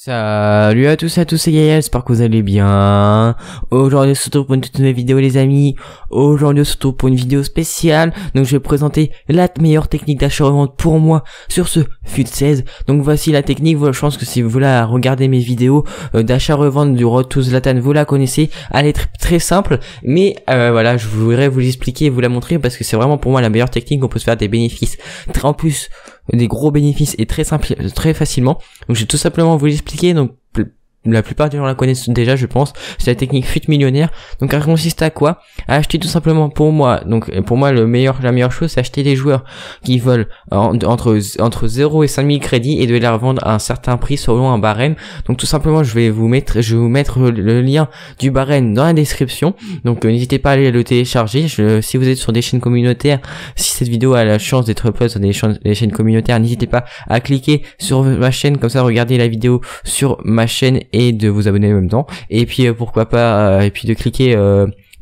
Salut à tous, c'est Gaël, j'espère que vous allez bien. Aujourd'hui on se retrouve pour une toute nouvelle vidéo les amis. Aujourd'hui on se retrouve pour une vidéo spéciale. Donc je vais présenter la meilleure technique d'achat-revente pour moi sur ce FUT 16. Donc voici la technique, je pense que si vous la regardez mes vidéos d'achat-revente du Road to Zlatan, vous la connaissez. Elle est très simple, mais voilà, je voudrais vous l'expliquer et vous la montrer parce que c'est vraiment pour moi la meilleure technique. On peut se faire des bénéfices, en plus des gros bénéfices et très simple, très facilement. Donc je vais tout simplement vous l'expliquer. Donc la plupart des gens la connaissent déjà, je pense. C'est la technique FUT millionnaire. Donc elle consiste à quoi? À acheter tout simplement pour moi. Donc pour moi la meilleure chose, c'est acheter des joueurs qui veulent entre 0 et 5000 crédits et de les revendre à un certain prix selon un barème. Donc tout simplement je vais vous mettre le lien du barème dans la description. Donc n'hésitez pas à aller le télécharger. Si vous êtes sur des chaînes communautaires, si cette vidéo a la chance d'être upload sur des chaînes communautaires, n'hésitez pas à cliquer sur ma chaîne, comme ça regardez la vidéo sur ma chaîne et de vous abonner en même temps, et puis pourquoi pas et puis de cliquer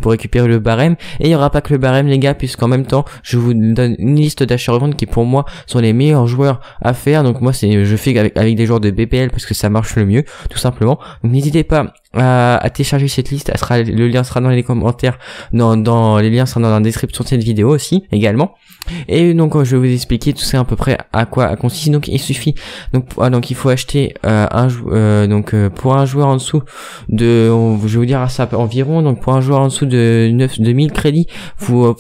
pour récupérer le barème. Et il n'y aura pas que le barème les gars, puisqu'en même temps je vous donne une liste d'achat-revente qui pour moi sont les meilleurs joueurs à faire. Donc moi je fais avec des joueurs de BPL parce que ça marche le mieux tout simplement. Donc n'hésitez pas à télécharger cette liste, le lien sera dans les commentaires, les liens seront dans la description de cette vidéo aussi également. Et donc je vais vous expliquer tout ça à peu près à quoi consiste. Donc il suffit donc il faut acheter pour un joueur en dessous de, je vais vous dire ça environ, donc pour un joueur en dessous de 2000 crédits, vous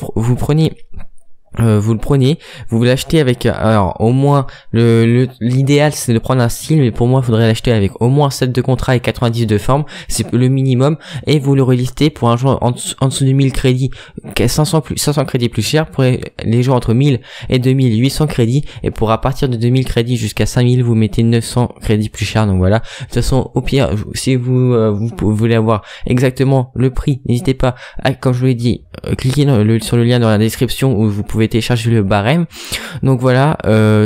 le prenez, vous l'achetez avec, alors au moins l'idéal c'est de prendre un style, mais pour moi il faudrait l'acheter avec au moins 7 de contrat et 90 de forme, c'est le minimum, et vous le relistez pour un joueur en dessous de 1000 crédits, 500 crédits plus cher, pour les joueurs entre 1000 et 2800 crédits, et pour à partir de 2000 crédits jusqu'à 5000 vous mettez 900 crédits plus cher. Donc voilà, de toute façon au pire si vous voulez avoir exactement le prix, n'hésitez pas à, comme je vous l'ai dit, cliquez sur le lien dans la description où vous pouvez télécharger le barème. Donc voilà,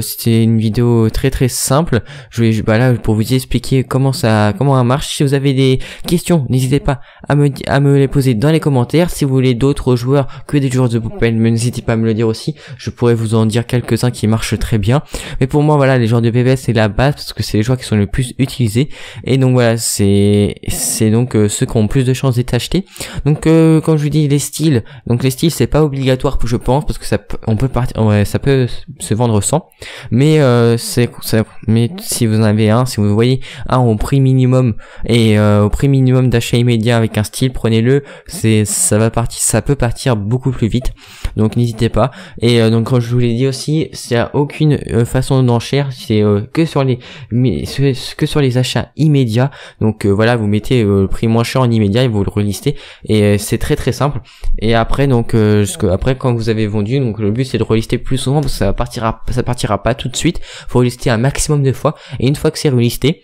c'était une vidéo très simple. Je vais là pour vous expliquer comment ça marche. Si vous avez des questions, n'hésitez pas à me les poser dans les commentaires. Si vous voulez d'autres joueurs que des joueurs de BPL, n'hésitez pas à me le dire aussi. Je pourrais vous en dire quelques-uns qui marchent très bien. Mais pour moi voilà, les joueurs de BPL c'est la base parce que c'est les joueurs qui sont le plus utilisés. Et donc voilà, c'est donc ceux qui ont plus de chances d'être achetés. Donc comme je vous dis, les styles. Donc les styles c'est pas obligatoire je pense, parce que ça peut se vendre sans, mais mais si vous en avez un, si vous voyez un au prix minimum et au prix minimum d'achat immédiat avec un style, prenez-le, ça peut partir beaucoup plus vite. Donc n'hésitez pas. Et donc comme je vous l'ai dit aussi, il n'y a aucune façon d'enchère, c'est que sur les achats immédiats. Donc voilà, vous mettez le prix moins cher en immédiat et vous le relistez, et c'est très simple. Et après donc après quand vous avez vendu, donc le but c'est de relister plus souvent parce que ça partira pas tout de suite. Faut relister un maximum de fois, et une fois que c'est relisté,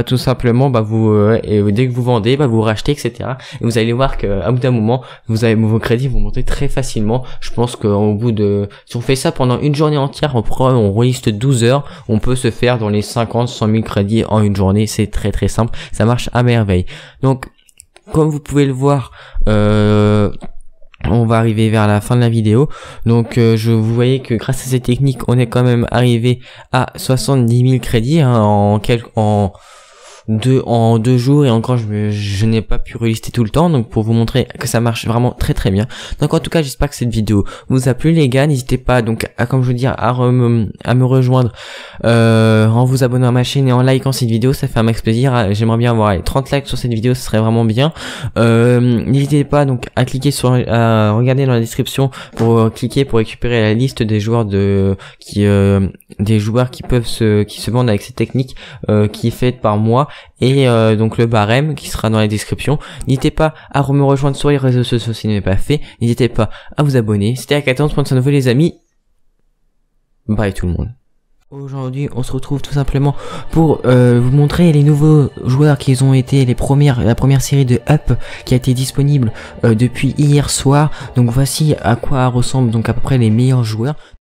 tout simplement dès que vous vendez, vous rachetez, etc. Et vous allez voir qu'à bout d'un moment vos crédits vont monter très facilement. Je pense qu'au bout de, si on fait ça pendant une journée entière, on reliste 12 heures, on peut se faire dans les 50-100 000 crédits en une journée. C'est très simple, ça marche à merveille. Donc comme vous pouvez le voir, on va arriver vers la fin de la vidéo. Donc vous voyez que grâce à cette technique on est quand même arrivé à 70 000 crédits en 2 jours, et encore je n'ai pas pu relister tout le temps, donc pour vous montrer que ça marche vraiment très bien. Donc en tout cas j'espère que cette vidéo vous a plu les gars. N'hésitez pas donc à, comme je vous dis, à me rejoindre en vous abonnant à ma chaîne et en likant cette vidéo, ça fait un max plaisir. J'aimerais bien avoir 30 likes sur cette vidéo, ce serait vraiment bien. N'hésitez pas donc à cliquer à regarder dans la description pour cliquer pour récupérer la liste des joueurs qui se vendent avec cette technique qui est faite par moi, et donc le barème qui sera dans la description. N'hésitez pas à me rejoindre sur les réseaux sociaux si ce n'est pas fait. N'hésitez pas à vous abonner. C'était Akaton, pour de les amis. Bye tout le monde. Aujourd'hui on se retrouve tout simplement pour vous montrer les nouveaux joueurs qui ont été la première série de Up qui a été disponible depuis hier soir. Donc voici à quoi ressemblent donc à peu près les meilleurs joueurs.